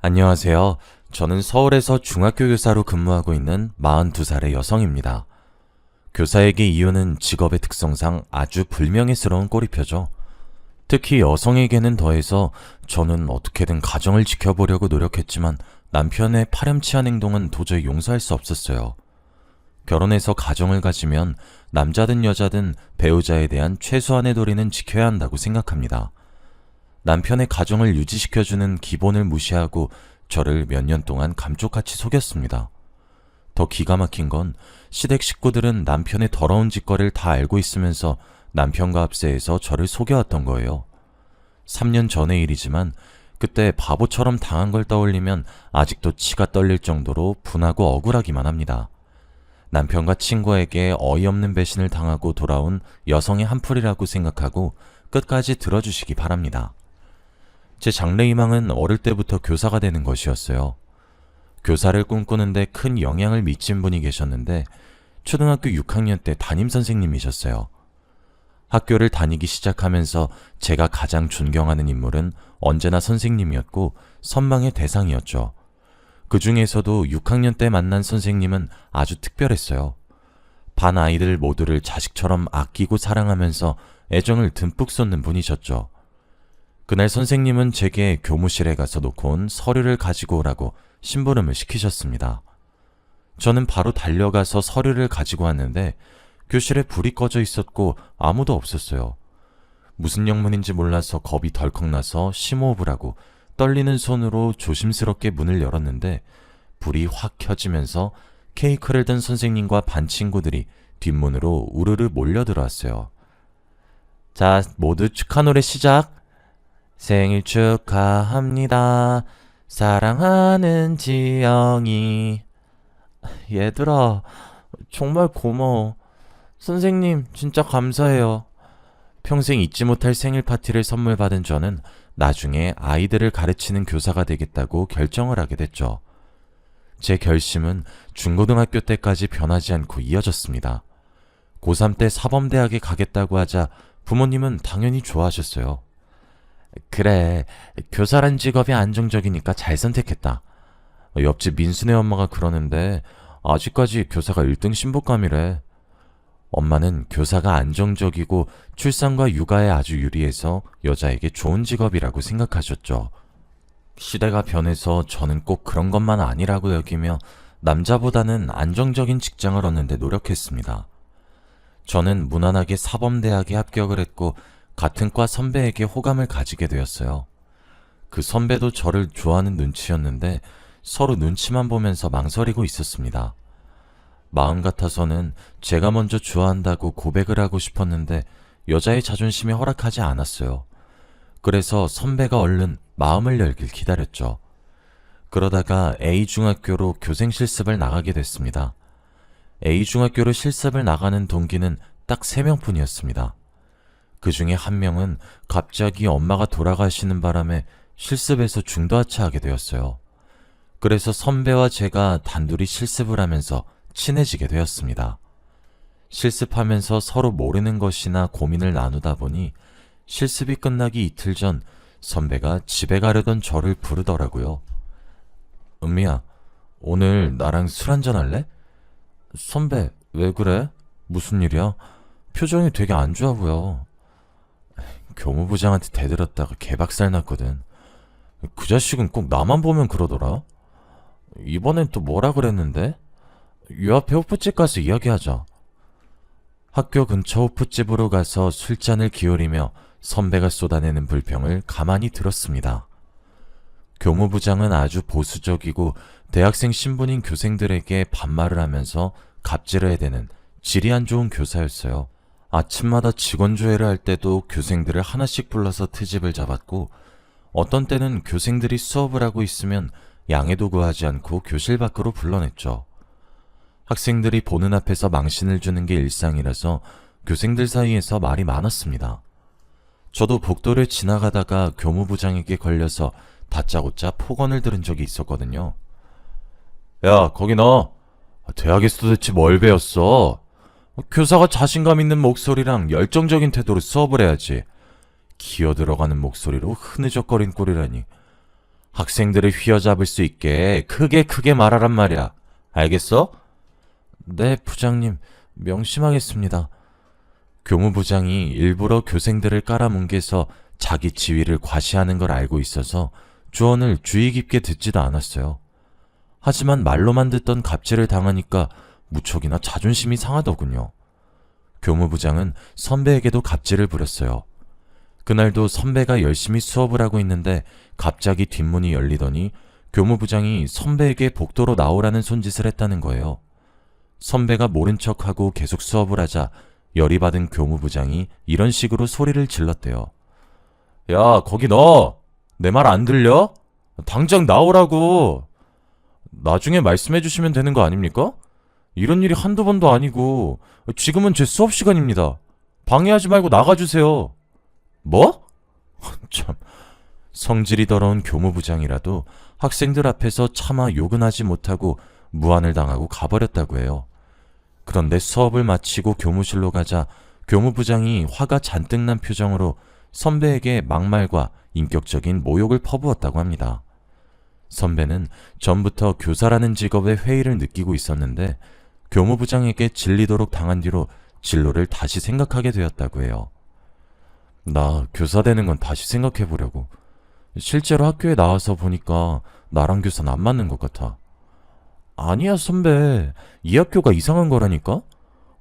안녕하세요. 저는 서울에서 중학교 교사로 근무하고 있는 42살의 여성입니다. 교사에게 이유는 직업의 특성상 아주 불명예스러운 꼬리표죠. 특히 여성에게는 더해서 저는 어떻게든 가정을 지켜보려고 노력했지만 남편의 파렴치한 행동은 도저히 용서할 수 없었어요. 결혼해서 가정을 가지면 남자든 여자든 배우자에 대한 최소한의 도리는 지켜야 한다고 생각합니다. 남편의 가정을 유지시켜주는 기본을 무시하고 저를 몇 년 동안 감쪽같이 속였습니다. 더 기가 막힌 건 시댁 식구들은 남편의 더러운 짓거리를 다 알고 있으면서 남편과 합세해서 저를 속여왔던 거예요. 3년 전의 일이지만 그때 바보처럼 당한 걸 떠올리면 아직도 치가 떨릴 정도로 분하고 억울하기만 합니다. 남편과 친구에게 어이없는 배신을 당하고 돌아온 여성의 한풀이라고 생각하고 끝까지 들어주시기 바랍니다. 제 장래희망은 어릴 때부터 교사가 되는 것이었어요. 교사를 꿈꾸는데 큰 영향을 미친 분이 계셨는데 초등학교 6학년 때 담임선생님이셨어요. 학교를 다니기 시작하면서 제가 가장 존경하는 인물은 언제나 선생님이었고 선망의 대상이었죠. 그 중에서도 6학년 때 만난 선생님은 아주 특별했어요. 반 아이들 모두를 자식처럼 아끼고 사랑하면서 애정을 듬뿍 쏟는 분이셨죠. 그날 선생님은 제게 교무실에 가서 놓고 온 서류를 가지고 오라고 심부름을 시키셨습니다. 저는 바로 달려가서 서류를 가지고 왔는데 교실에 불이 꺼져 있었고 아무도 없었어요. 무슨 영문인지 몰라서 겁이 덜컥 나서 심호흡을 하고 떨리는 손으로 조심스럽게 문을 열었는데 불이 확 켜지면서 케이크를 든 선생님과 반 친구들이 뒷문으로 우르르 몰려들어왔어요. 자, 모두 축하 노래 시작! 생일 축하합니다. 사랑하는 지영이. 얘들아, 정말 고마워. 선생님, 진짜 감사해요. 평생 잊지 못할 생일 파티를 선물 받은 저는 나중에 아이들을 가르치는 교사가 되겠다고 결정을 하게 됐죠. 제 결심은 중고등학교 때까지 변하지 않고 이어졌습니다. 고3 때 사범대학에 가겠다고 하자 부모님은 당연히 좋아하셨어요. 그래, 교사란 직업이 안정적이니까 잘 선택했다. 옆집 민수네 엄마가 그러는데 아직까지 교사가 1등 신부감이래. 엄마는 교사가 안정적이고 출산과 육아에 아주 유리해서 여자에게 좋은 직업이라고 생각하셨죠. 시대가 변해서 저는 꼭 그런 것만 아니라고 여기며 남자보다는 안정적인 직장을 얻는 데 노력했습니다. 저는 무난하게 사범대학에 합격을 했고 같은 과 선배에게 호감을 가지게 되었어요. 그 선배도 저를 좋아하는 눈치였는데 서로 눈치만 보면서 망설이고 있었습니다. 마음 같아서는 제가 먼저 좋아한다고 고백을 하고 싶었는데 여자의 자존심이 허락하지 않았어요. 그래서 선배가 얼른 마음을 열길 기다렸죠. 그러다가 A중학교로 교생 실습을 나가게 됐습니다. A중학교로 실습을 나가는 동기는 딱 3명뿐이었습니다. 그 중에 한 명은 갑자기 엄마가 돌아가시는 바람에 실습에서 중도하차하게 되었어요. 그래서 선배와 제가 단둘이 실습을 하면서 친해지게 되었습니다. 실습하면서 서로 모르는 것이나 고민을 나누다 보니 실습이 끝나기 이틀 전 선배가 집에 가려던 저를 부르더라고요. 은미야, 오늘 나랑 술 한잔 할래? 선배, 왜 그래? 무슨 일이야? 표정이 되게 안 좋아 보여. 교무부장한테 대들었다가 개박살 났거든. 그 자식은 꼭 나만 보면 그러더라. 이번엔 또 뭐라 그랬는데? 요 앞에 호프집 가서 이야기하자. 학교 근처 호프집으로 가서 술잔을 기울이며 선배가 쏟아내는 불평을 가만히 들었습니다. 교무부장은 아주 보수적이고 대학생 신분인 교생들에게 반말을 하면서 갑질을 해대는 질이 안 좋은 교사였어요. 아침마다 직원 조회를 할 때도 교생들을 하나씩 불러서 트집을 잡았고 어떤 때는 교생들이 수업을 하고 있으면 양해도 구하지 않고 교실 밖으로 불러냈죠. 학생들이 보는 앞에서 망신을 주는 게 일상이라서 교생들 사이에서 말이 많았습니다. 저도 복도를 지나가다가 교무부장에게 걸려서 다짜고짜 폭언을 들은 적이 있었거든요. 야, 거기 너 대학에서 도대체 뭘 배웠어? 교사가 자신감 있는 목소리랑 열정적인 태도로 수업을 해야지. 기어 들어가는 목소리로 흐느적거린 꼴이라니. 학생들을 휘어잡을 수 있게 크게 말하란 말이야. 알겠어? 네, 부장님. 명심하겠습니다. 교무부장이 일부러 교생들을 깔아뭉개서 자기 지위를 과시하는 걸 알고 있어서 조언을 주의 깊게 듣지도 않았어요. 하지만 말로만 듣던 갑질을 당하니까 무척이나 자존심이 상하더군요. 교무부장은 선배에게도 갑질을 부렸어요. 그날도 선배가 열심히 수업을 하고 있는데 갑자기 뒷문이 열리더니 교무부장이 선배에게 복도로 나오라는 손짓을 했다는 거예요. 선배가 모른 척하고 계속 수업을 하자 열이 받은 교무부장이 이런 식으로 소리를 질렀대요. 야, 거기 너! 내 말 안 들려? 당장 나오라고! 나중에 말씀해 주시면 되는 거 아닙니까? 이런 일이 한두 번도 아니고 지금은 제 수업 시간입니다. 방해하지 말고 나가주세요. 뭐? 참, 성질이 더러운 교무부장이라도 학생들 앞에서 차마 욕은 하지 못하고 무안을 당하고 가버렸다고 해요. 그런데 수업을 마치고 교무실로 가자 교무부장이 화가 잔뜩 난 표정으로 선배에게 막말과 인격적인 모욕을 퍼부었다고 합니다. 선배는 전부터 교사라는 직업에 회의를 느끼고 있었는데 교무부장에게 질리도록 당한 뒤로 진로를 다시 생각하게 되었다고 해요. 나 교사 되는 건 다시 생각해 보려고. 실제로 학교에 나와서 보니까 나랑 교사는 안 맞는 것 같아. 아니야, 선배. 이 학교가 이상한 거라니까?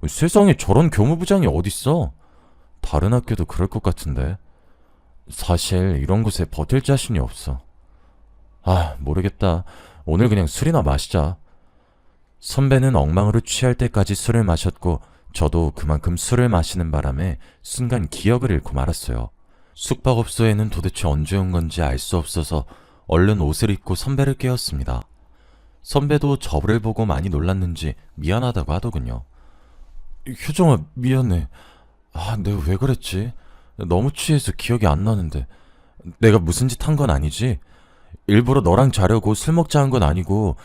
세상에 저런 교무부장이 어딨어? 다른 학교도 그럴 것 같은데. 사실 이런 곳에 버틸 자신이 없어. 모르겠다. 오늘 그냥 술이나 마시자. 선배는 엉망으로 취할 때까지 술을 마셨고 저도 그만큼 술을 마시는 바람에 순간 기억을 잃고 말았어요. 숙박업소에는 도대체 언제 온 건지 알 수 없어서 얼른 옷을 입고 선배를 깨웠습니다. 선배도 저를 보고 많이 놀랐는지 미안하다고 하더군요. 효정아, 미안해. 내가 왜 그랬지? 너무 취해서 기억이 안 나는데. 내가 무슨 짓 한 건 아니지? 일부러 너랑 자려고 술 먹자 한 건 아니고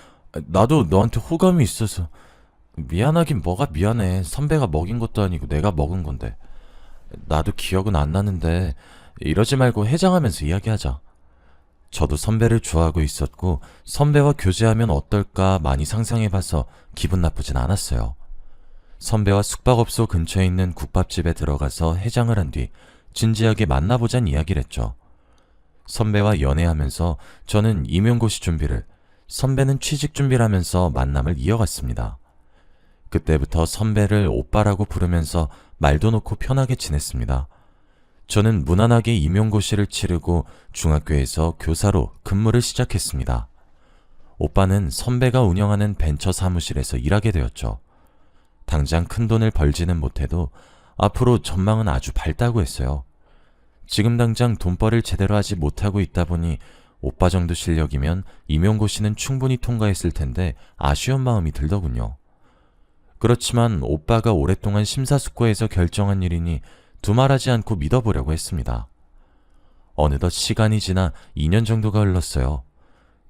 나도 너한테 호감이 있어서. 미안하긴 뭐가 미안해. 선배가 먹인 것도 아니고 내가 먹은 건데. 나도 기억은 안 나는데 이러지 말고 해장하면서 이야기하자. 저도 선배를 좋아하고 있었고 선배와 교제하면 어떨까 많이 상상해봐서 기분 나쁘진 않았어요. 선배와 숙박업소 근처에 있는 국밥집에 들어가서 해장을 한 뒤 진지하게 만나보자는 이야기를 했죠. 선배와 연애하면서 저는 임용고시 준비를, 선배는 취직 준비를 하면서 만남을 이어갔습니다. 그때부터 선배를 오빠라고 부르면서 말도 놓고 편하게 지냈습니다. 저는 무난하게 임용고시를 치르고 중학교에서 교사로 근무를 시작했습니다. 오빠는 선배가 운영하는 벤처 사무실에서 일하게 되었죠. 당장 큰 돈을 벌지는 못해도 앞으로 전망은 아주 밝다고 했어요. 지금 당장 돈벌이를 제대로 하지 못하고 있다 보니 오빠 정도 실력이면 임용고시는 충분히 통과했을 텐데 아쉬운 마음이 들더군요. 그렇지만 오빠가 오랫동안 심사숙고해서 결정한 일이니 두말하지 않고 믿어보려고 했습니다. 어느덧 시간이 지나 2년 정도가 흘렀어요.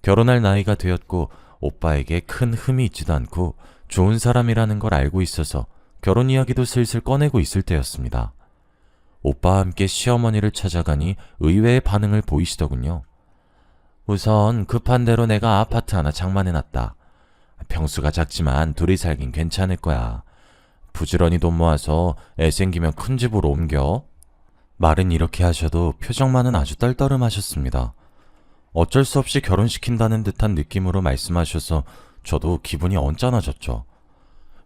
결혼할 나이가 되었고 오빠에게 큰 흠이 있지도 않고 좋은 사람이라는 걸 알고 있어서 결혼 이야기도 슬슬 꺼내고 있을 때였습니다. 오빠와 함께 시어머니를 찾아가니 의외의 반응을 보이시더군요. 우선 급한 대로 내가 아파트 하나 장만해놨다. 평수가 작지만 둘이 살긴 괜찮을 거야. 부지런히 돈 모아서 애 생기면 큰 집으로 옮겨. 말은 이렇게 하셔도 표정만은 아주 떨떠름하셨습니다. 어쩔 수 없이 결혼시킨다는 듯한 느낌으로 말씀하셔서 저도 기분이 언짢아졌죠.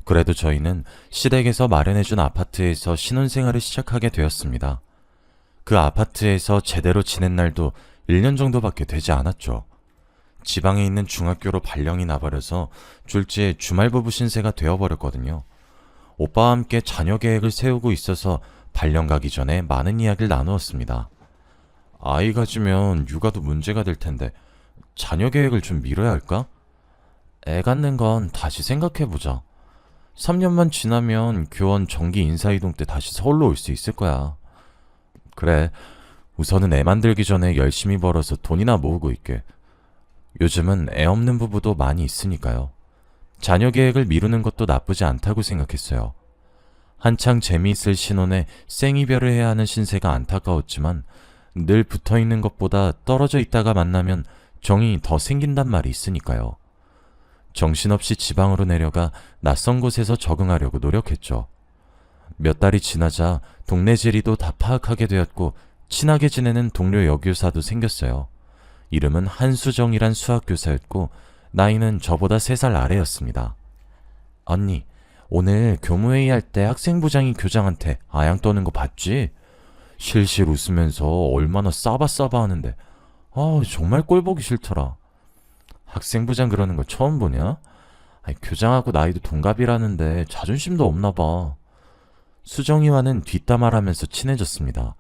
그래도 저희는 시댁에서 마련해준 아파트에서 신혼생활을 시작하게 되었습니다. 그 아파트에서 제대로 지낸 날도 1년 정도밖에 되지 않았죠. 지방에 있는 중학교로 발령이 나버려서 졸지에 주말부부 신세가 되어버렸거든요. 오빠와 함께 자녀 계획을 세우고 있어서 발령 가기 전에 많은 이야기를 나누었습니다. 아이 가지면 육아도 문제가 될 텐데 자녀 계획을 좀 미뤄야 할까? 애 갖는 건 다시 생각해보자. 3년만 지나면 교원 정기 인사이동 때 다시 서울로 올 수 있을 거야. 그래, 우선은 애 만들기 전에 열심히 벌어서 돈이나 모으고 있게. 요즘은 애 없는 부부도 많이 있으니까요. 자녀 계획을 미루는 것도 나쁘지 않다고 생각했어요. 한창 재미있을 신혼에 생이별을 해야 하는 신세가 안타까웠지만 늘 붙어있는 것보다 떨어져 있다가 만나면 정이 더 생긴단 말이 있으니까요. 정신없이 지방으로 내려가 낯선 곳에서 적응하려고 노력했죠. 몇 달이 지나자 동네 지리도 다 파악하게 되었고 친하게 지내는 동료 여교사도 생겼어요. 이름은 한수정이란 수학교사였고 나이는 저보다 3살 아래였습니다. 언니, 오늘 교무회의 할 때 학생부장이 교장한테 아양 떠는 거 봤지? 실실 웃으면서 얼마나 싸바싸바 하는데 정말 꼴보기 싫더라. 학생부장 그러는 거 처음 보냐? 교장하고 나이도 동갑이라는데 자존심도 없나 봐. 수정이와는 뒷담화하면서 친해졌습니다.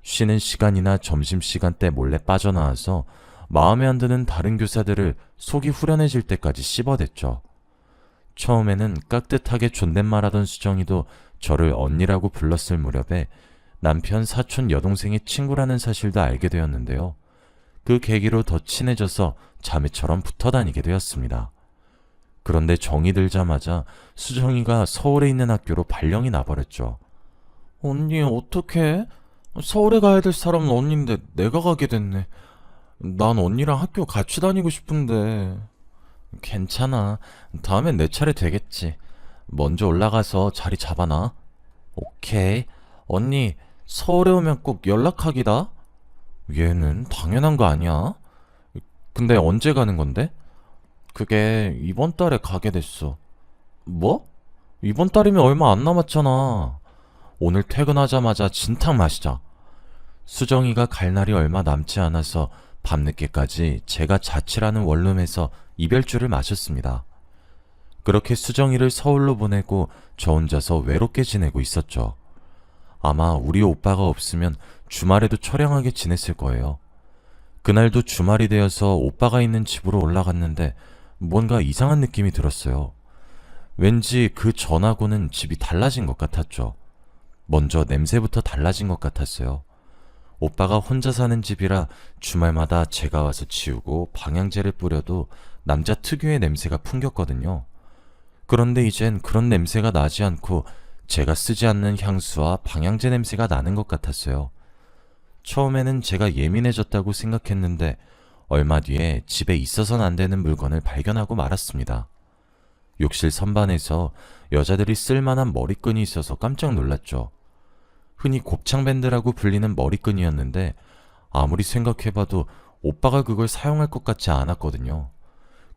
쉬는 시간이나 점심시간 때 몰래 빠져나와서 마음에 안 드는 다른 교사들을 속이 후련해질 때까지 씹어댔죠. 처음에는 깍듯하게 존댓말하던 수정이도 저를 언니라고 불렀을 무렵에 남편 사촌 여동생의 친구라는 사실도 알게 되었는데요. 그 계기로 더 친해져서 자매처럼 붙어 다니게 되었습니다. 그런데 정이 들자마자 수정이가 서울에 있는 학교로 발령이 나버렸죠. 언니 어떡해? 서울에 가야 될 사람은 언니인데 내가 가게 됐네. 난 언니랑 학교 같이 다니고 싶은데. 괜찮아. 다음엔 내 차례 되겠지. 먼저 올라가서 자리 잡아놔. 오케이. 언니 서울에 오면 꼭 연락하기다. 얘는 당연한 거 아니야? 근데 언제 가는 건데? 그게 이번 달에 가게 됐어. 뭐? 이번 달이면 얼마 안 남았잖아. 오늘 퇴근하자마자 진탕 마시자. 수정이가 갈 날이 얼마 남지 않아서 밤늦게까지 제가 자취라는 원룸에서 이별주를 마셨습니다. 그렇게 수정이를 서울로 보내고 저 혼자서 외롭게 지내고 있었죠. 아마 우리 오빠가 없으면 주말에도 처량하게 지냈을 거예요. 그날도 주말이 되어서 오빠가 있는 집으로 올라갔는데 뭔가 이상한 느낌이 들었어요. 왠지 그 전하고는 집이 달라진 것 같았죠. 먼저 냄새부터 달라진 것 같았어요. 오빠가 혼자 사는 집이라 주말마다 제가 와서 치우고 방향제를 뿌려도 남자 특유의 냄새가 풍겼거든요. 그런데 이젠 그런 냄새가 나지 않고 제가 쓰지 않는 향수와 방향제 냄새가 나는 것 같았어요. 처음에는 제가 예민해졌다고 생각했는데 얼마 뒤에 집에 있어서는 안 되는 물건을 발견하고 말았습니다. 욕실 선반에서 여자들이 쓸만한 머리끈이 있어서 깜짝 놀랐죠. 흔히 곱창밴드라고 불리는 머리끈이었는데 아무리 생각해봐도 오빠가 그걸 사용할 것 같지 않았거든요.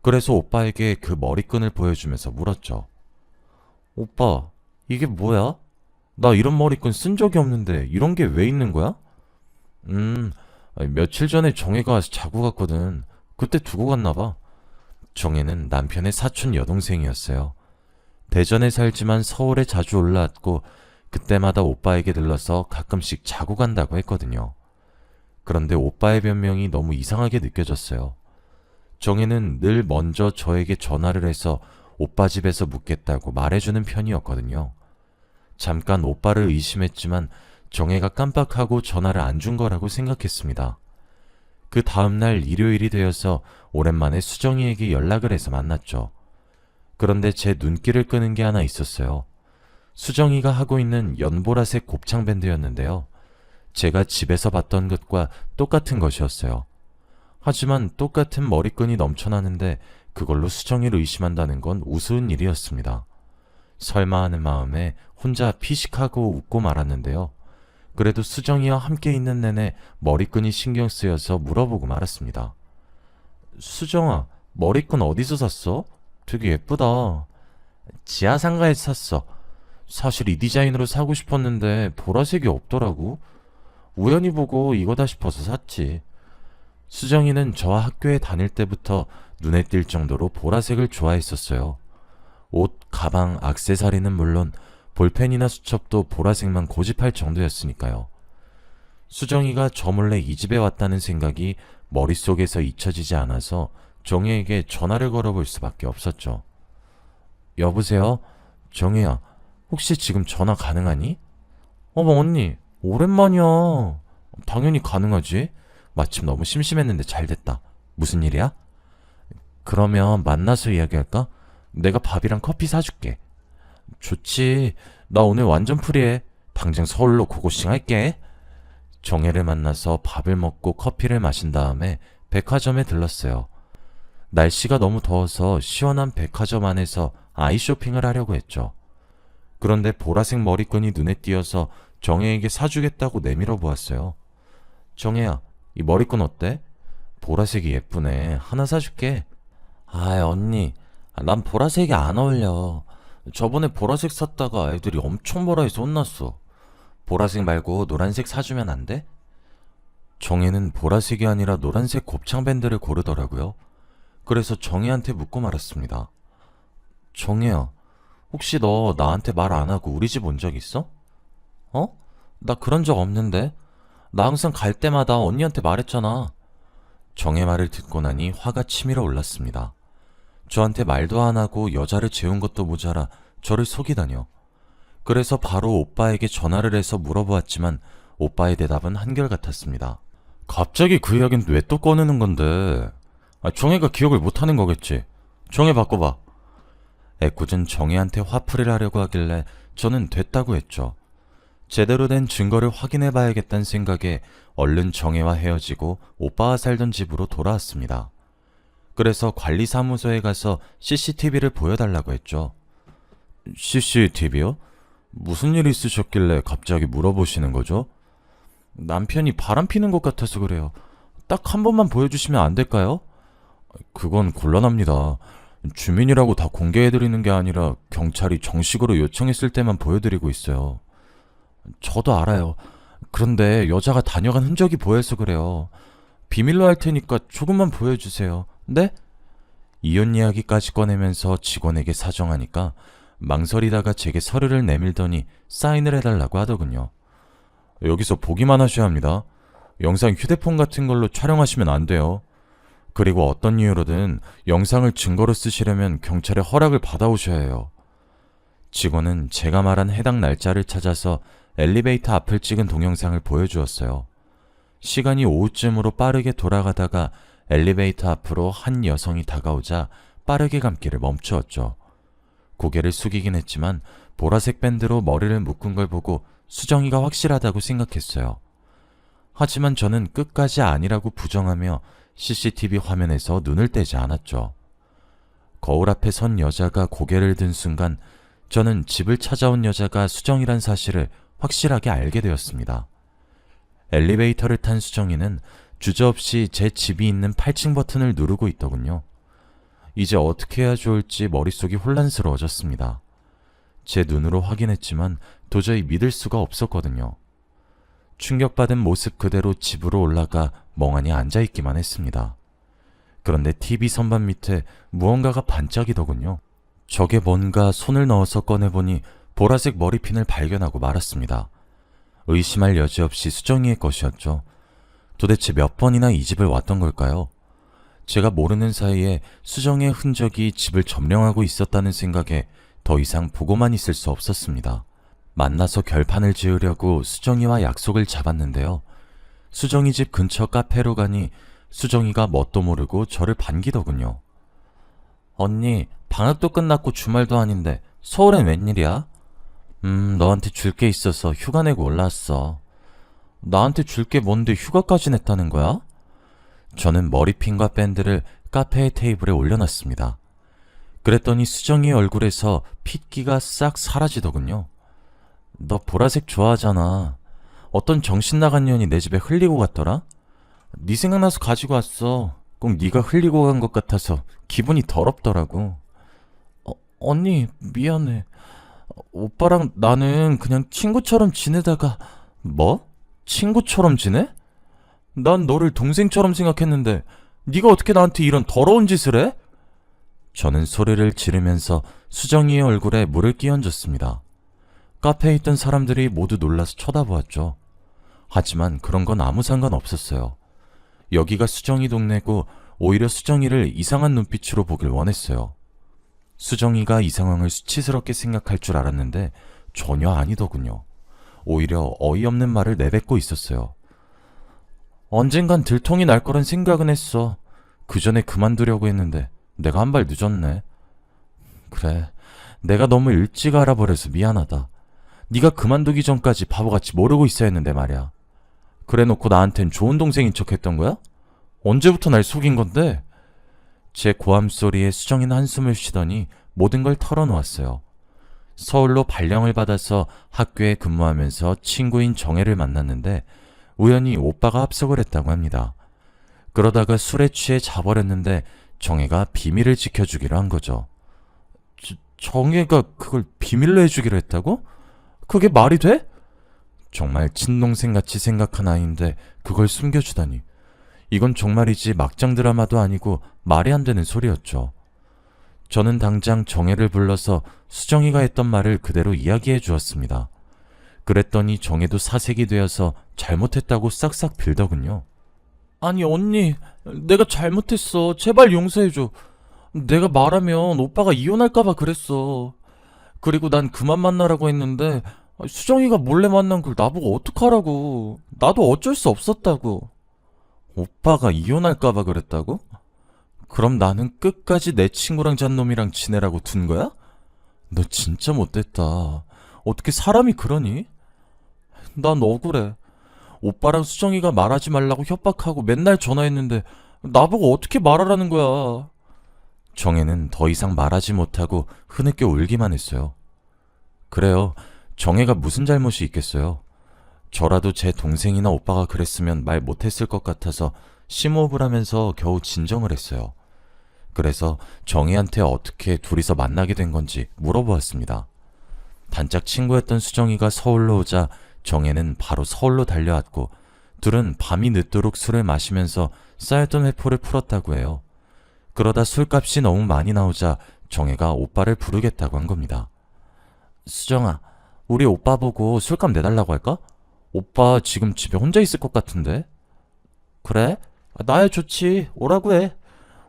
그래서 오빠에게 그 머리끈을 보여주면서 물었죠. 오빠, 이게 뭐야? 나 이런 머리끈 쓴 적이 없는데 이런 게 왜 있는 거야? 며칠 전에 정혜가 와서 자고 갔거든. 그때 두고 갔나 봐. 정혜는 남편의 사촌 여동생이었어요. 대전에 살지만 서울에 자주 올라왔고 그때마다 오빠에게 들러서 가끔씩 자고 간다고 했거든요. 그런데 오빠의 변명이 너무 이상하게 느껴졌어요. 정혜는 늘 먼저 저에게 전화를 해서 오빠 집에서 묵겠다고 말해주는 편이었거든요. 잠깐 오빠를 의심했지만 정혜가 깜빡하고 전화를 안 준 거라고 생각했습니다. 그 다음날 일요일이 되어서 오랜만에 수정이에게 연락을 해서 만났죠. 그런데 제 눈길을 끄는 게 하나 있었어요. 수정이가 하고 있는 연보라색 곱창밴드였는데요. 제가 집에서 봤던 것과 똑같은 것이었어요. 하지만 똑같은 머리끈이 넘쳐나는데 그걸로 수정이를 의심한다는 건 우스운 일이었습니다. 설마 하는 마음에 혼자 피식하고 웃고 말았는데요. 그래도 수정이와 함께 있는 내내 머리끈이 신경 쓰여서 물어보고 말았습니다. 수정아, 머리끈 어디서 샀어? 되게 예쁘다. 지하상가에서 샀어. 사실 이 디자인으로 사고 싶었는데 보라색이 없더라고. 우연히 보고 이거다 싶어서 샀지. 수정이는 저와 학교에 다닐 때부터 눈에 띌 정도로 보라색을 좋아했었어요. 옷, 가방, 액세서리는 물론 볼펜이나 수첩도 보라색만 고집할 정도였으니까요. 수정이가 저 몰래 이 집에 왔다는 생각이 머릿속에서 잊혀지지 않아서 정혜에게 전화를 걸어볼 수밖에 없었죠. 여보세요? 정혜야, 혹시 지금 전화 가능하니? 어머 언니, 오랜만이야. 당연히 가능하지. 마침 너무 심심했는데 잘됐다. 무슨 일이야? 그러면 만나서 이야기할까? 내가 밥이랑 커피 사줄게. 좋지. 나 오늘 완전 프리해. 당장 서울로 고고싱 할게. 정혜를 만나서 밥을 먹고 커피를 마신 다음에 백화점에 들렀어요. 날씨가 너무 더워서 시원한 백화점 안에서 아이 쇼핑을 하려고 했죠. 그런데 보라색 머리끈이 눈에 띄어서 정혜에게 사주겠다고 내밀어 보았어요. 정혜야, 이 머리끈 어때? 보라색이 예쁘네. 하나 사줄게. 언니, 난 보라색이 안 어울려. 저번에 보라색 샀다가 애들이 엄청 뭐라 해서 혼났어. 보라색 말고 노란색 사주면 안 돼? 정혜는 보라색이 아니라 노란색 곱창 밴드를 고르더라고요. 그래서 정혜한테 묻고 말았습니다. 정혜야, 혹시 너 나한테 말 안 하고 우리 집 온 적 있어? 나 그런 적 없는데? 나 항상 갈 때마다 언니한테 말했잖아. 정혜 말을 듣고 나니 화가 치밀어 올랐습니다. 저한테 말도 안 하고 여자를 재운 것도 모자라 저를 속이다뇨. 그래서 바로 오빠에게 전화를 해서 물어보았지만 오빠의 대답은 한결같았습니다. 갑자기 그 이야기는 왜 또 꺼내는 건데? 정혜가 기억을 못하는 거겠지. 정혜 바꿔봐. 애꿎은 정혜한테 화풀이를 하려고 하길래 저는 됐다고 했죠. 제대로 된 증거를 확인해봐야겠다는 생각에 얼른 정혜와 헤어지고 오빠와 살던 집으로 돌아왔습니다. 그래서 관리사무소에 가서 CCTV를 보여달라고 했죠. CCTV요? 무슨 일이 있으셨길래 갑자기 물어보시는 거죠? 남편이 바람 피는 것 같아서 그래요. 딱 한 번만 보여주시면 안 될까요? 그건 곤란합니다. 주민이라고 다 공개해드리는 게 아니라 경찰이 정식으로 요청했을 때만 보여드리고 있어요. 저도 알아요. 그런데 여자가 다녀간 흔적이 보여서 그래요. 비밀로 할 테니까 조금만 보여주세요. 네? 이혼 이야기까지 꺼내면서 직원에게 사정하니까 망설이다가 제게 서류를 내밀더니 사인을 해달라고 하더군요. 여기서 보기만 하셔야 합니다. 영상 휴대폰 같은 걸로 촬영하시면 안 돼요. 그리고 어떤 이유로든 영상을 증거로 쓰시려면 경찰의 허락을 받아오셔야 해요. 직원은 제가 말한 해당 날짜를 찾아서 엘리베이터 앞을 찍은 동영상을 보여주었어요. 시간이 오후쯤으로 빠르게 돌아가다가 엘리베이터 앞으로 한 여성이 다가오자 빠르게 감기를 멈추었죠. 고개를 숙이긴 했지만 보라색 밴드로 머리를 묶은 걸 보고 수정이가 확실하다고 생각했어요. 하지만 저는 끝까지 아니라고 부정하며 CCTV 화면에서 눈을 떼지 않았죠. 거울 앞에 선 여자가 고개를 든 순간 저는 집을 찾아온 여자가 수정이란 사실을 확실하게 알게 되었습니다. 엘리베이터를 탄 수정이는 주저없이 제 집이 있는 8층 버튼을 누르고 있더군요. 이제 어떻게 해야 좋을지 머릿속이 혼란스러워졌습니다. 제 눈으로 확인했지만 도저히 믿을 수가 없었거든요. 충격받은 모습 그대로 집으로 올라가 멍하니 앉아있기만 했습니다. 그런데 TV 선반 밑에 무언가가 반짝이더군요. 저게 뭔가 손을 넣어서 꺼내보니 보라색 머리핀을 발견하고 말았습니다. 의심할 여지 없이 수정이의 것이었죠. 도대체 몇 번이나 이 집을 왔던 걸까요? 제가 모르는 사이에 수정이의 흔적이 집을 점령하고 있었다는 생각에 더 이상 보고만 있을 수 없었습니다. 만나서 결판을 지으려고 수정이와 약속을 잡았는데요. 수정이 집 근처 카페로 가니 수정이가 뭣도 모르고 저를 반기더군요. 언니, 방학도 끝났고 주말도 아닌데 서울엔 웬일이야? 너한테 줄 게 있어서 휴가 내고 올라왔어. 나한테 줄 게 뭔데 휴가까지 냈다는 거야? 저는 머리핀과 밴드를 카페의 테이블에 올려놨습니다. 그랬더니 수정이의 얼굴에서 핏기가 싹 사라지더군요. 너 보라색 좋아하잖아. 어떤 정신 나간 년이 내 집에 흘리고 갔더라? 네 생각나서 가지고 왔어. 꼭 네가 흘리고 간 것 같아서 기분이 더럽더라고. 언니, 미안해. 오빠랑 나는 그냥 친구처럼 지내다가. 뭐? 친구처럼 지내? 난 너를 동생처럼 생각했는데 네가 어떻게 나한테 이런 더러운 짓을 해? 저는 소리를 지르면서 수정이의 얼굴에 물을 끼얹었습니다. 카페에 있던 사람들이 모두 놀라서 쳐다보았죠. 하지만 그런 건 아무 상관 없었어요. 여기가 수정이 동네고 오히려 수정이를 이상한 눈빛으로 보길 원했어요. 수정이가 이 상황을 수치스럽게 생각할 줄 알았는데 전혀 아니더군요. 오히려 어이없는 말을 내뱉고 있었어요. 언젠간 들통이 날 거란 생각은 했어. 그 전에 그만두려고 했는데 내가 한 발 늦었네. 그래, 내가 너무 일찍 알아버려서 미안하다. 네가 그만두기 전까지 바보같이 모르고 있어야 했는데 말이야. 그래놓고 나한텐 좋은 동생인 척 했던 거야? 언제부터 날 속인 건데? 제 고함 소리에 수정이는 한숨을 쉬더니 모든 걸 털어놓았어요. 서울로 발령을 받아서 학교에 근무하면서 친구인 정혜를 만났는데 우연히 오빠가 합석을 했다고 합니다. 그러다가 술에 취해 자버렸는데 정혜가 비밀을 지켜주기로 한 거죠. 정혜가 그걸 비밀로 해주기로 했다고? 그게 말이 돼? 정말 친동생같이 생각한 아이인데 그걸 숨겨주다니. 이건 정말이지 막장 드라마도 아니고 말이 안 되는 소리였죠. 저는 당장 정혜를 불러서 수정이가 했던 말을 그대로 이야기해 주었습니다. 그랬더니 정혜도 사색이 되어서 잘못했다고 싹싹 빌더군요. 아니 언니, 내가 잘못했어. 제발 용서해줘. 내가 말하면 오빠가 이혼할까봐 그랬어. 그리고 난 그만 만나라고 했는데 수정이가 몰래 만난 걸 나보고 어떡하라고. 나도 어쩔 수 없었다고. 오빠가 이혼할까봐 그랬다고? 그럼 나는 끝까지 내 친구랑 잔 놈이랑 지내라고 둔 거야? 너 진짜 못됐다. 어떻게 사람이 그러니? 난 억울해. 오빠랑 수정이가 말하지 말라고 협박하고 맨날 전화했는데 나보고 어떻게 말하라는 거야. 정혜는 더 이상 말하지 못하고 흐느껴 울기만 했어요. 그래요. 정혜가 무슨 잘못이 있겠어요. 저라도 제 동생이나 오빠가 그랬으면 말 못했을 것 같아서 심호흡을 하면서 겨우 진정을 했어요. 그래서 정혜한테 어떻게 둘이서 만나게 된 건지 물어보았습니다. 단짝 친구였던 수정이가 서울로 오자 정혜는 바로 서울로 달려왔고 둘은 밤이 늦도록 술을 마시면서 쌓였던 회포를 풀었다고 해요. 그러다 술값이 너무 많이 나오자 정혜가 오빠를 부르겠다고 한 겁니다. 수정아, 우리 오빠 보고 술값 내달라고 할까? 오빠 지금 집에 혼자 있을 것 같은데? 그래? 나야 좋지. 오라고 해.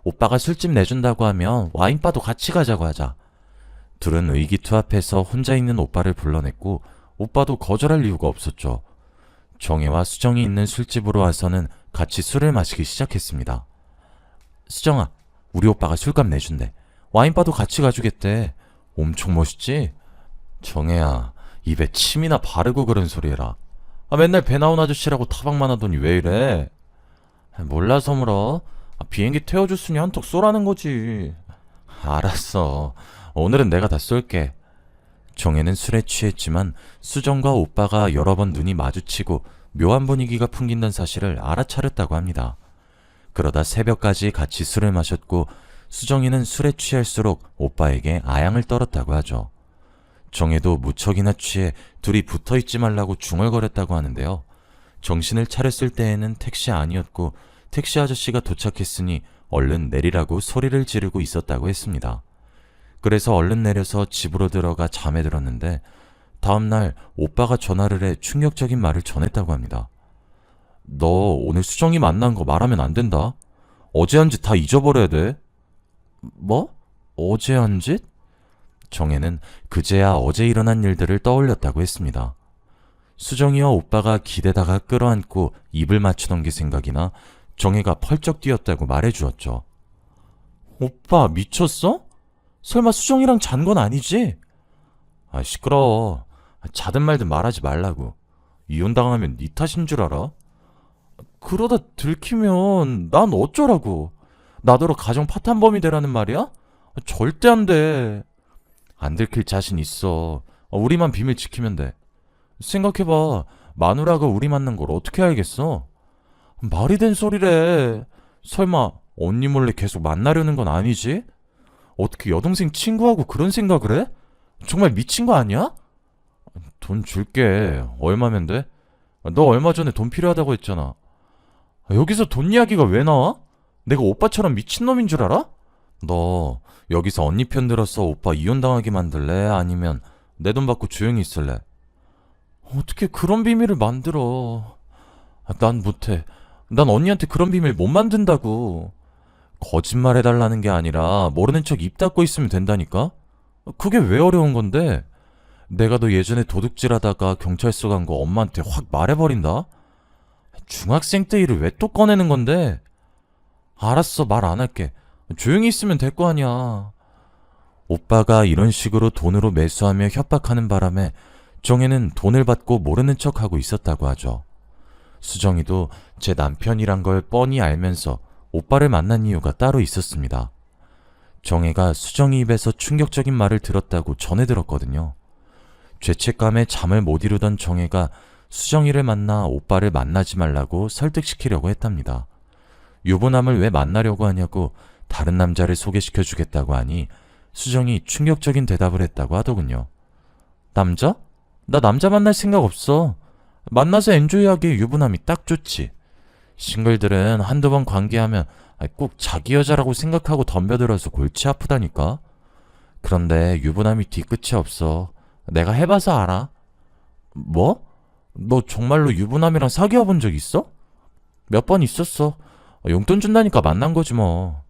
오빠가 술집 내준다고 하면 와인바도 같이 가자고 하자. 둘은 의기투합해서 혼자 있는 오빠를 불러냈고 오빠도 거절할 이유가 없었죠. 정혜와 수정이 있는 술집으로 와서는 같이 술을 마시기 시작했습니다. 수정아, 우리 오빠가 술값 내준대. 와인바도 같이 가주겠대. 엄청 멋있지? 정혜야, 입에 침이나 바르고 그런 소리 해라. 맨날 배 나온 아저씨라고 타박만 하더니 왜 이래? 몰라서 물어. 비행기 태워줬으니 한턱 쏘라는 거지. 알았어. 오늘은 내가 다 쏠게. 정혜는 술에 취했지만 수정과 오빠가 여러 번 눈이 마주치고 묘한 분위기가 풍긴다는 사실을 알아차렸다고 합니다. 그러다 새벽까지 같이 술을 마셨고 수정이는 술에 취할수록 오빠에게 아양을 떨었다고 하죠. 정혜도 무척이나 취해 둘이 붙어있지 말라고 중얼거렸다고 하는데요. 정신을 차렸을 때에는 택시 아니었고 택시 아저씨가 도착했으니 얼른 내리라고 소리를 지르고 있었다고 했습니다. 그래서 얼른 내려서 집으로 들어가 잠에 들었는데 다음날 오빠가 전화를 해 충격적인 말을 전했다고 합니다. 너 오늘 수정이 만난 거 말하면 안 된다. 어제 한 짓 다 잊어버려야 돼. 뭐? 어제 한 짓? 정혜는 그제야 어제 일어난 일들을 떠올렸다고 했습니다. 수정이와 오빠가 기대다가 끌어안고 입을 맞추던 게 생각이나 정혜가 펄쩍 뛰었다고 말해주었죠. 오빠 미쳤어? 설마 수정이랑 잔 건 아니지? 시끄러워. 자든 말든 말하지 말라고. 이혼당하면 네 탓인 줄 알아? 그러다 들키면 난 어쩌라고. 나더러 가정 파탄범이 되라는 말이야? 절대 안 돼. 안 들킬 자신 있어. 우리만 비밀 지키면 돼. 생각해봐. 마누라가 우리 만난 걸 어떻게 알겠어? 말이 된 소리래. 설마 언니 몰래 계속 만나려는 건 아니지? 어떻게 여동생 친구하고 그런 생각을 해? 정말 미친 거 아니야? 돈 줄게. 얼마면 돼? 너 얼마 전에 돈 필요하다고 했잖아. 여기서 돈 이야기가 왜 나와? 내가 오빠처럼 미친놈인 줄 알아? 너 여기서 언니 편 들어서 오빠 이혼당하게 만들래? 아니면 내 돈 받고 조용히 있을래? 어떻게 그런 비밀을 만들어? 난 못해. 난 언니한테 그런 비밀 못 만든다고. 거짓말 해달라는 게 아니라 모르는 척 입 닫고 있으면 된다니까? 그게 왜 어려운 건데? 내가 너 예전에 도둑질하다가 경찰서 간 거 엄마한테 확 말해버린다? 중학생 때 일을 왜 또 꺼내는 건데? 알았어, 말 안 할게. 조용히 있으면 될 거 아니야. 오빠가 이런 식으로 돈으로 매수하며 협박하는 바람에 정혜는 돈을 받고 모르는 척하고 있었다고 하죠. 수정이도 제 남편이란 걸 뻔히 알면서 오빠를 만난 이유가 따로 있었습니다. 정혜가 수정이 입에서 충격적인 말을 들었다고 전해 들었거든요. 죄책감에 잠을 못 이루던 정혜가 수정이를 만나 오빠를 만나지 말라고 설득시키려고 했답니다. 유부남을 왜 만나려고 하냐고 다른 남자를 소개시켜 주겠다고 하니 수정이 충격적인 대답을 했다고 하더군요. 남자? 나 남자 만날 생각 없어. 만나서 엔조이하기에 유부남이 딱 좋지. 싱글들은 한두 번 관계하면 꼭 자기 여자라고 생각하고 덤벼들어서 골치 아프다니까. 그런데 유부남이 뒤끝이 없어. 내가 해봐서 알아. 뭐? 너 정말로 유부남이랑 사귀어 본 적 있어? 몇 번 있었어. 용돈 준다니까 만난 거지 뭐.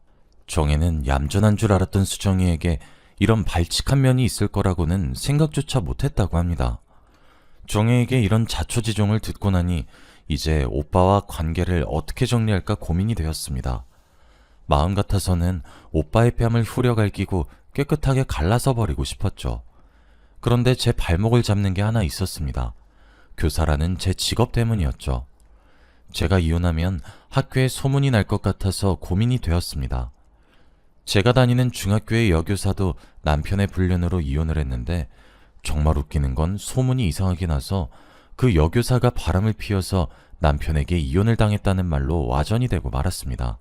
정혜는 얌전한 줄 알았던 수정이에게 이런 발칙한 면이 있을 거라고는 생각조차 못했다고 합니다. 정혜에게 이런 자초지종을 듣고 나니 이제 오빠와 관계를 어떻게 정리할까 고민이 되었습니다. 마음 같아서는 오빠의 뺨을 후려갈기고 깨끗하게 갈라서 버리고 싶었죠. 그런데 제 발목을 잡는 게 하나 있었습니다. 교사라는 제 직업 때문이었죠. 제가 이혼하면 학교에 소문이 날 것 같아서 고민이 되었습니다. 제가 다니는 중학교의 여교사도 남편의 불륜으로 이혼을 했는데 정말 웃기는 건 소문이 이상하게 나서 그 여교사가 바람을 피워서 남편에게 이혼을 당했다는 말로 와전이 되고 말았습니다.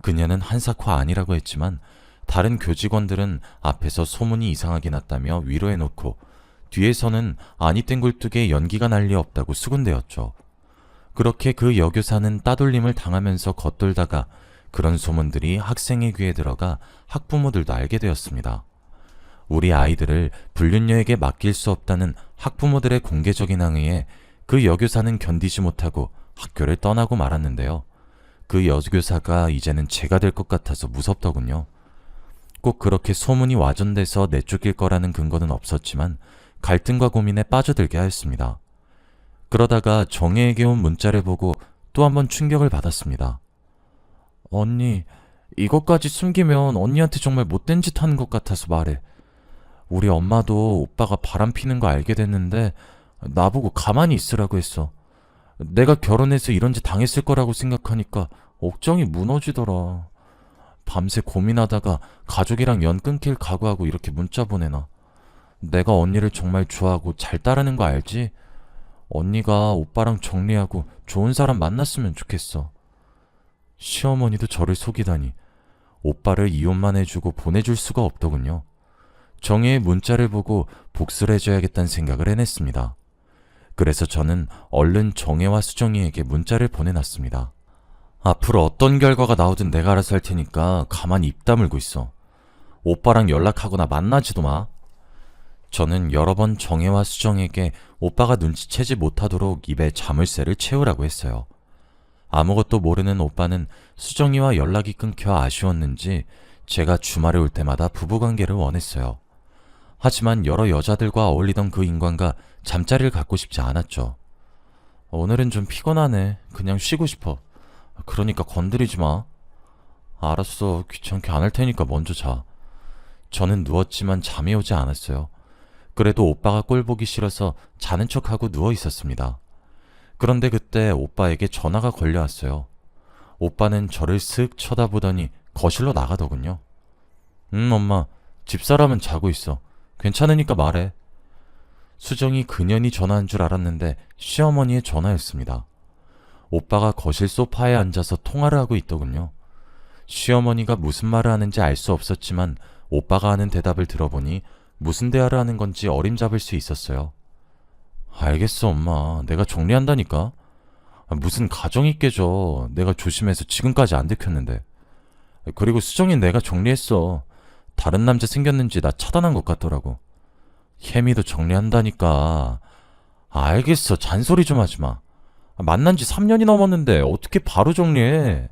그녀는 한사코 아니라고 했지만 다른 교직원들은 앞에서 소문이 이상하게 났다며 위로해놓고 뒤에서는 아니 땡굴뚝에 연기가 날 리 없다고 수군대었죠. 그렇게 그 여교사는 따돌림을 당하면서 겉돌다가 그런 소문들이 학생의 귀에 들어가 학부모들도 알게 되었습니다. 우리 아이들을 불륜녀에게 맡길 수 없다는 학부모들의 공개적인 항의에 그 여교사는 견디지 못하고 학교를 떠나고 말았는데요. 그 여교사가 이제는 제가 될 것 같아서 무섭더군요. 꼭 그렇게 소문이 와전돼서 내쫓길 거라는 근거는 없었지만 갈등과 고민에 빠져들게 하였습니다. 그러다가 정혜에게 온 문자를 보고 또 한 번 충격을 받았습니다. 언니, 이것까지 숨기면 언니한테 정말 못된 짓 하는 것 같아서 말해. 우리 엄마도 오빠가 바람 피는 거 알게 됐는데 나보고 가만히 있으라고 했어. 내가 결혼해서 이런 짓 당했을 거라고 생각하니까 억장이 무너지더라. 밤새 고민하다가 가족이랑 연 끊길 각오하고 이렇게 문자 보내놔. 내가 언니를 정말 좋아하고 잘 따르는 거 알지? 언니가 오빠랑 정리하고 좋은 사람 만났으면 좋겠어. 시어머니도 저를 속이다니 오빠를 이혼만 해주고 보내줄 수가 없더군요. 정혜의 문자를 보고 복수를 해줘야겠다는 생각을 해냈습니다. 그래서 저는 얼른 정혜와 수정이에게 문자를 보내놨습니다. 앞으로 어떤 결과가 나오든 내가 알아서 할 테니까 가만히 입 다물고 있어. 오빠랑 연락하거나 만나지도 마. 저는 여러 번 정혜와 수정에게 오빠가 눈치채지 못하도록 입에 자물쇠를 채우라고 했어요. 아무것도 모르는 오빠는 수정이와 연락이 끊겨 아쉬웠는지 제가 주말에 올 때마다 부부관계를 원했어요. 하지만 여러 여자들과 어울리던 그 인간과 잠자리를 갖고 싶지 않았죠. 오늘은 좀 피곤하네. 그냥 쉬고 싶어. 그러니까 건드리지 마. 알았어. 귀찮게 안 할 테니까 먼저 자. 저는 누웠지만 잠이 오지 않았어요. 그래도 오빠가 꼴 보기 싫어서 자는 척하고 누워 있었습니다. 그런데 그때 오빠에게 전화가 걸려왔어요. 오빠는 저를 슥 쳐다보더니 거실로 나가더군요. 엄마. 집사람은 자고 있어. 괜찮으니까 말해. 수정이 그년이 전화한 줄 알았는데 시어머니의 전화였습니다. 오빠가 거실 소파에 앉아서 통화를 하고 있더군요. 시어머니가 무슨 말을 하는지 알 수 없었지만 오빠가 하는 대답을 들어보니 무슨 대화를 하는 건지 어림잡을 수 있었어요. 알겠어, 엄마. 내가 정리한다니까. 무슨 가정이 깨져. 내가 조심해서 지금까지 안 들켰는데. 그리고 수정이 내가 정리했어. 다른 남자 생겼는지 나 차단한 것 같더라고. 혜미도 정리한다니까. 알겠어. 잔소리 좀 하지 마. 만난 지 3년이 넘었는데 어떻게 바로 정리해.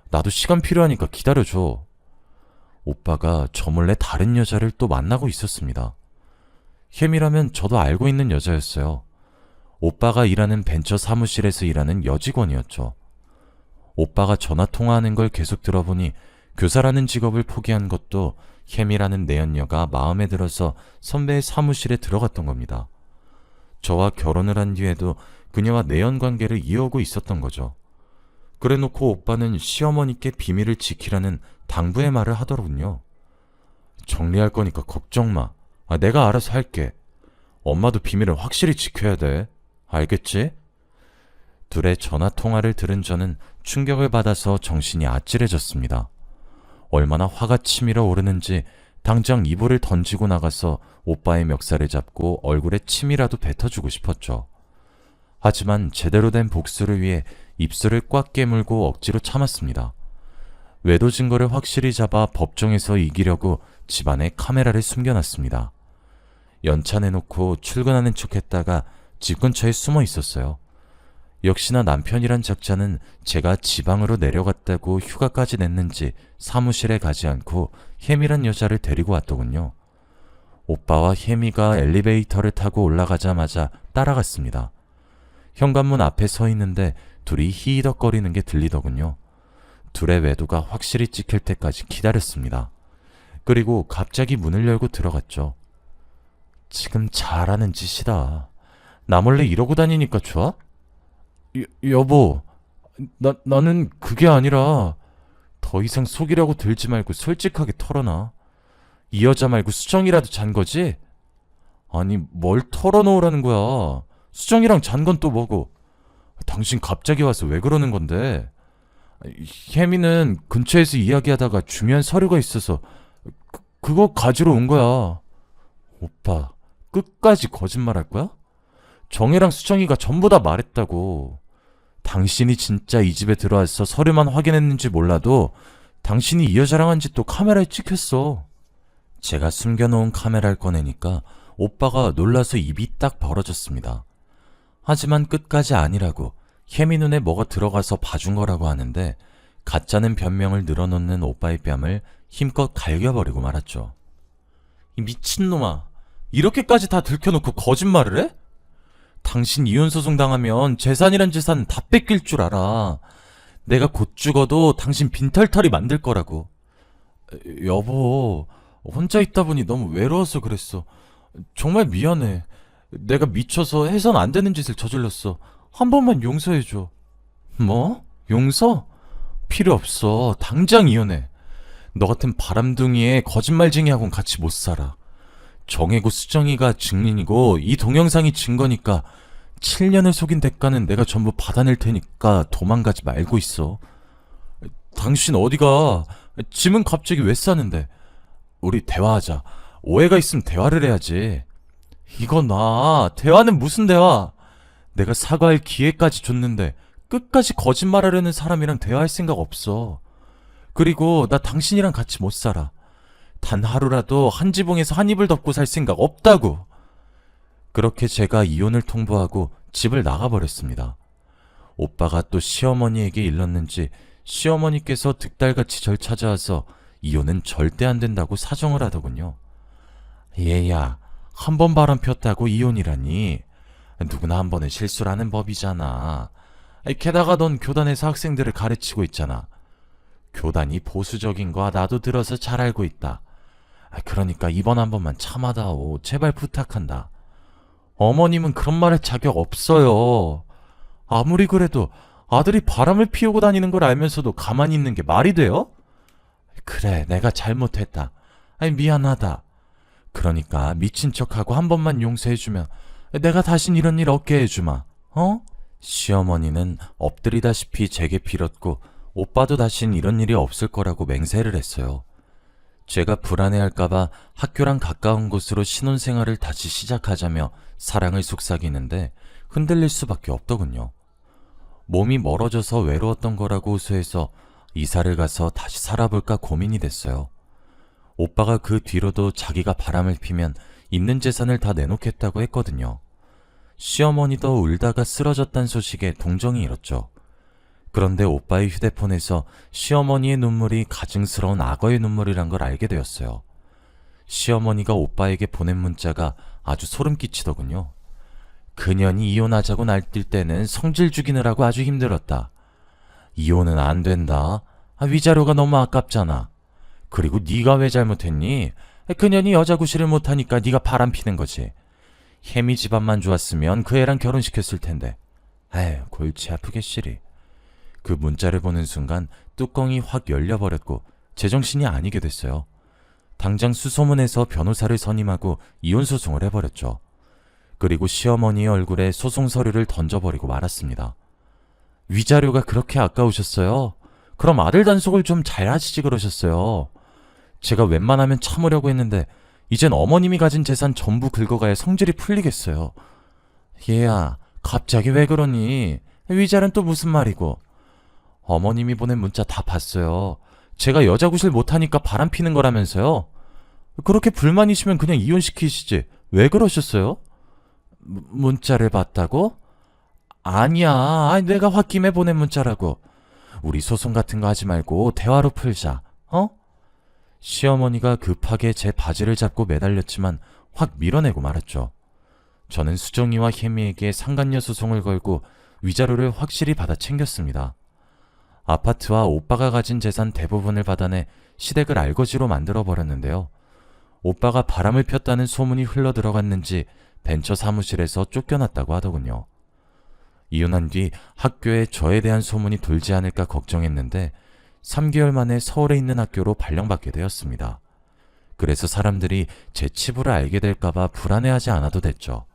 나도 시간 필요하니까 기다려줘. 오빠가 저 몰래 다른 여자를 또 만나고 있었습니다. 혜미라면 저도 알고 있는 여자였어요. 오빠가 일하는 벤처 사무실에서 일하는 여직원이었죠. 오빠가 전화 통화하는 걸 계속 들어보니 교사라는 직업을 포기한 것도 혜미라는 내연녀가 마음에 들어서 선배의 사무실에 들어갔던 겁니다. 저와 결혼을 한 뒤에도 그녀와 내연 관계를 이어오고 있었던 거죠. 그래놓고 오빠는 시어머니께 비밀을 지키라는 당부의 말을 하더군요. 정리할 거니까 걱정 마. 내가 알아서 할게. 엄마도 비밀을 확실히 지켜야 돼. 알겠지? 둘의 전화 통화를 들은 저는 충격을 받아서 정신이 아찔해졌습니다. 얼마나 화가 치밀어 오르는지 당장 이불을 던지고 나가서 오빠의 멱살을 잡고 얼굴에 침이라도 뱉어주고 싶었죠. 하지만 제대로 된 복수를 위해 입술을 꽉 깨물고 억지로 참았습니다. 외도 증거를 확실히 잡아 법정에서 이기려고 집안에 카메라를 숨겨놨습니다. 연차 내놓고 출근하는 척했다가 집 근처에 숨어 있었어요. 역시나 남편이란 작자는 제가 지방으로 내려갔다고 휴가까지 냈는지 사무실에 가지 않고 혜미란 여자를 데리고 왔더군요. 오빠와 혜미가 엘리베이터를 타고 올라가자마자 따라갔습니다. 현관문 앞에 서 있는데 둘이 히히덕거리는 게 들리더군요. 둘의 외도가 확실히 찍힐 때까지 기다렸습니다. 그리고 갑자기 문을 열고 들어갔죠. 지금 잘하는 짓이다. 나 몰래 이러고 다니니까 좋아? 여보, 나는 그게 아니라 더 이상 속이려고 들지 말고 솔직하게 털어놔. 이 여자 말고 수정이라도 잔 거지? 아니, 뭘 털어놓으라는 거야. 수정이랑 잔 건 또 뭐고? 당신 갑자기 와서 왜 그러는 건데? 혜미는 근처에서 이야기하다가 중요한 서류가 있어서 그거 가지러 온 거야. 오빠, 끝까지 거짓말할 거야? 정혜랑 수정이가 전부 다 말했다고. 당신이 진짜 이 집에 들어와서 서류만 확인했는지 몰라도 당신이 이 여자랑 한 짓도 카메라에 찍혔어. 제가 숨겨놓은 카메라를 꺼내니까 오빠가 놀라서 입이 딱 벌어졌습니다. 하지만 끝까지 아니라고 혜미 눈에 뭐가 들어가서 봐준 거라고 하는데 가짜는 변명을 늘어놓는 오빠의 뺨을 힘껏 갈겨버리고 말았죠. 이 미친놈아, 이렇게까지 다 들켜놓고 거짓말을 해? 당신 이혼소송 당하면 재산이란 재산 다 뺏길 줄 알아. 내가 곧 죽어도 당신 빈털터리 만들 거라고. 여보, 혼자 있다 보니 너무 외로워서 그랬어. 정말 미안해. 내가 미쳐서 해선 안 되는 짓을 저질렀어. 한 번만 용서해줘. 뭐? 용서? 필요 없어. 당장 이혼해. 너 같은 바람둥이에 거짓말쟁이하고는 같이 못 살아. 정혜고 수정이가 증인이고 이 동영상이 증거니까 7년을 속인 대가는 내가 전부 받아낼 테니까 도망가지 말고 있어. 당신 어디가? 짐은 갑자기 왜 싸는데? 우리 대화하자. 오해가 있으면 대화를 해야지. 이거 나 대화는 무슨 대화? 내가 사과할 기회까지 줬는데 끝까지 거짓말하려는 사람이랑 대화할 생각 없어. 그리고 나 당신이랑 같이 못 살아. 단 하루라도 한 지붕에서 한 이불 덮고 살 생각 없다고. 그렇게 제가 이혼을 통보하고 집을 나가버렸습니다. 오빠가 또 시어머니에게 일렀는지 시어머니께서 득달같이 절 찾아와서 이혼은 절대 안 된다고 사정을 하더군요. 얘야, 한 번 바람 폈다고 이혼이라니. 누구나 한 번은 실수라는 법이잖아. 게다가 넌 교단에서 학생들을 가르치고 있잖아. 교단이 보수적인 거 나도 들어서 잘 알고 있다. 그러니까 이번 한 번만 참아다오. 제발 부탁한다. 어머님은 그런 말 할 자격 없어요. 아무리 그래도 아들이 바람을 피우고 다니는 걸 알면서도 가만히 있는 게 말이 돼요? 그래, 내가 잘못했다. 미안하다. 그러니까 미친 척하고 한 번만 용서해주면 내가 다신 이런 일 없게 해주마. 어? 시어머니는 엎드리다시피 제게 빌었고 오빠도 다신 이런 일이 없을 거라고 맹세를 했어요. 제가 불안해할까봐 학교랑 가까운 곳으로 신혼생활을 다시 시작하자며 사랑을 속삭이는데 흔들릴 수밖에 없더군요. 몸이 멀어져서 외로웠던 거라고 호소해서 이사를 가서 다시 살아볼까 고민이 됐어요. 오빠가 그 뒤로도 자기가 바람을 피면 있는 재산을 다 내놓겠다고 했거든요. 시어머니도 울다가 쓰러졌단 소식에 동정이 일었죠. 그런데 오빠의 휴대폰에서 시어머니의 눈물이 가증스러운 악어의 눈물이란 걸 알게 되었어요. 시어머니가 오빠에게 보낸 문자가 아주 소름 끼치더군요. 그년이 이혼하자고 날뛸 때는 성질 죽이느라고 아주 힘들었다. 이혼은 안 된다. 위자료가 너무 아깝잖아. 그리고 네가 왜 잘못했니? 그년이 여자 구실을 못하니까 네가 바람피는 거지. 혜미 집안만 좋았으면 그 애랑 결혼시켰을 텐데. 에휴, 골치 아프게 시리. 그 문자를 보는 순간 뚜껑이 확 열려버렸고 제정신이 아니게 됐어요. 당장 수소문해서 변호사를 선임하고 이혼 소송을 해버렸죠. 그리고 시어머니의 얼굴에 소송 서류를 던져버리고 말았습니다. 위자료가 그렇게 아까우셨어요? 그럼 아들 단속을 좀 잘하시지 그러셨어요. 제가 웬만하면 참으려고 했는데 이젠 어머님이 가진 재산 전부 긁어가야 성질이 풀리겠어요. 얘야, 갑자기 왜 그러니? 위자료는 또 무슨 말이고? 어머님이 보낸 문자 다 봤어요. 제가 여자 구실 못하니까 바람 피는 거라면서요? 그렇게 불만이시면 그냥 이혼시키시지. 왜 그러셨어요? 문자를 봤다고? 아니야. 내가 홧김에 보낸 문자라고. 우리 소송 같은 거 하지 말고 대화로 풀자. 어? 시어머니가 급하게 제 바지를 잡고 매달렸지만 확 밀어내고 말았죠. 저는 수정이와 혜미에게 상간녀 소송을 걸고 위자료를 확실히 받아 챙겼습니다. 아파트와 오빠가 가진 재산 대부분을 받아내 시댁을 알거지로 만들어버렸는데요. 오빠가 바람을 폈다는 소문이 흘러들어갔는지 벤처 사무실에서 쫓겨났다고 하더군요. 이혼한 뒤 학교에 저에 대한 소문이 돌지 않을까 걱정했는데 3개월 만에 서울에 있는 학교로 발령받게 되었습니다. 그래서 사람들이 제 치부를 알게 될까봐 불안해하지 않아도 됐죠.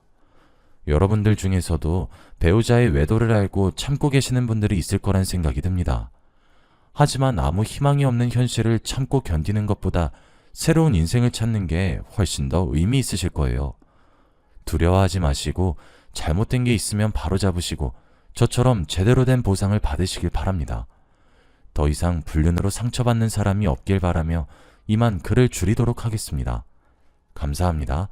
여러분들 중에서도 배우자의 외도를 알고 참고 계시는 분들이 있을 거란 생각이 듭니다. 하지만 아무 희망이 없는 현실을 참고 견디는 것보다 새로운 인생을 찾는 게 훨씬 더 의미 있으실 거예요. 두려워하지 마시고 잘못된 게 있으면 바로 잡으시고 저처럼 제대로 된 보상을 받으시길 바랍니다. 더 이상 불륜으로 상처받는 사람이 없길 바라며 이만 글을 줄이도록 하겠습니다. 감사합니다.